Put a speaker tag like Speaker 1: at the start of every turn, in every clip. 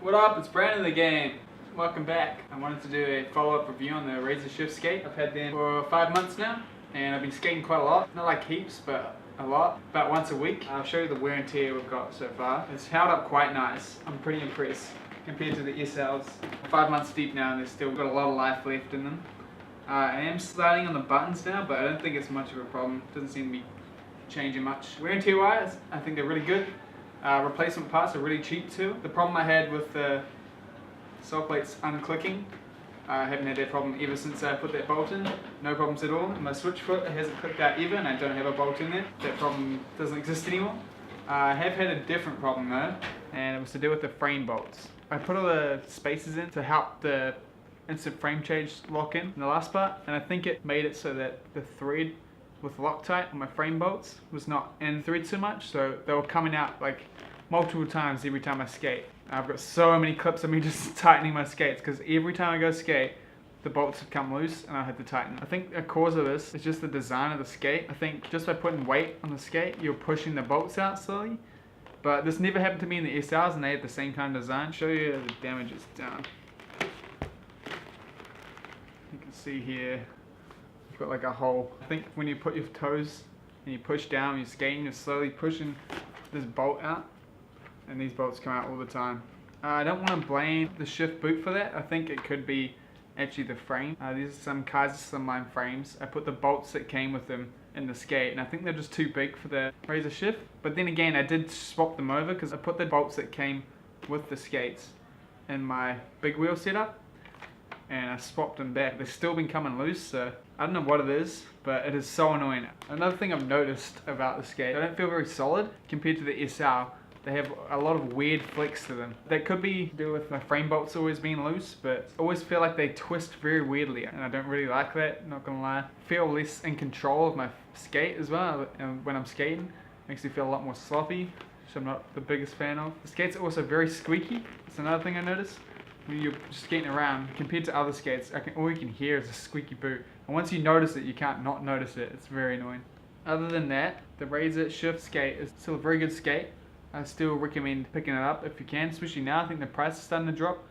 Speaker 1: What up? It's Brandon the Game. Welcome back. I wanted to do a follow-up review on the Razor Shift skate. I've had them for 5 months now, and I've been skating quite a lot. Not like heaps, but a lot. About once a week. I'll show you the wear and tear we've got so far. It's held up quite nice. I'm pretty impressed compared to the SLs. 5 months deep now, and they've still got a lot of life left in them. I am sliding on the buttons now, but I don't think it's much of a problem. Doesn't seem to be changing much. Wear and tear wise, I think they're really good. Replacement parts are really cheap too. The problem I had with the sole plates unclicking, I haven't had that problem ever since I put that bolt in. No problems at all. My switch foot hasn't clicked out ever, and I don't have a bolt in there. That problem doesn't exist anymore. I have had a different problem though, and it was to do with the frame bolts. I put all the spaces in to help the instant frame change lock in the last part, and I think it made it so that the thread with Loctite on my frame bolts was not in thread so much, so they were coming out like multiple times every time I skate. I've got so many clips of me just tightening my skates because every time I go skate the bolts would come loose and I had to tighten. I think a cause of this is just the design of the skate. I think just by putting weight on the skate you're pushing the bolts out slowly, but this never happened to me in the SLs and they had the same kind of design. I'll show you the damage is done. You can see here you've got like a hole. I think when you put your toes and you push down when you're skating, you're slowly pushing this bolt out, and these bolts come out all the time. I don't want to blame the shift boot for that. I think it could be actually the frame. These are some Karson slimline frames. I put the bolts that came with them in the skate, and I think they're just too big for the Razor Shift. But then again, I did swap them over because I put the bolts that came with the skates in my big wheel setup, and I swapped them back. They've still been coming loose, so I don't know what it is, but it is so annoying. Another thing I've noticed about the skate, they don't feel very solid compared to the SL. They have a lot of weird flex to them. That could be to do with my frame bolts always being loose, but I always feel like they twist very weirdly, and I don't really like that, not gonna lie. I feel less in control of my skate as well, and when I'm skating, it makes me feel a lot more sloppy, which I'm not the biggest fan of. The skates are also very squeaky. That's another thing I noticed. When you're just skating around, compared to other skates, all you can hear is a squeaky boot. And once you notice it, you can't not notice it. It's very annoying. Other than that, the Razor Shift skate is still a very good skate. I still recommend picking it up if you can, especially now. I think the price is starting to drop.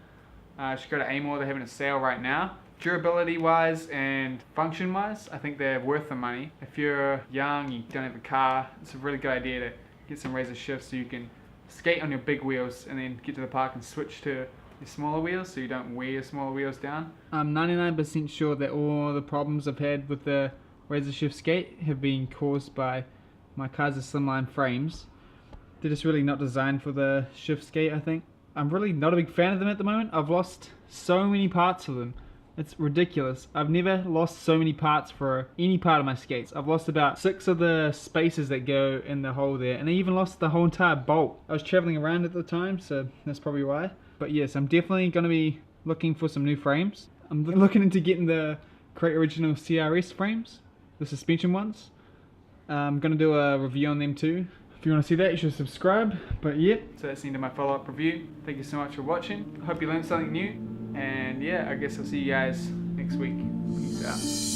Speaker 1: You should go to Amore, they're having a sale right now. Durability wise and function wise, I think they're worth the money. If you're young, you don't have a car, it's a really good idea to get some Razor Shifts so you can skate on your big wheels and then get to the park and switch to your smaller wheels so you don't wear your smaller wheels down. I'm 99% sure that all the problems I've had with the Razor Shift skate have been caused by my Karson slimline frames. They're just really not designed for the shift skate, I think. I'm really not a big fan of them at the moment. I've lost so many parts of them. It's ridiculous. I've never lost so many parts for any part of my skates. I've lost about 6 of the spaces that go in the hole there, and I even lost the whole entire bolt. I was traveling around at the time, so that's probably why. But yes, I'm definitely going to be looking for some new frames. I'm looking into getting the Crate Original CRS frames, the suspension ones. I'm going to do a review on them too. If you want to see that, you should subscribe. But yeah, so that's the end of my follow-up review. Thank you so much for watching. I hope you learned something new. And yeah, I guess I'll see you guys next week. Peace out.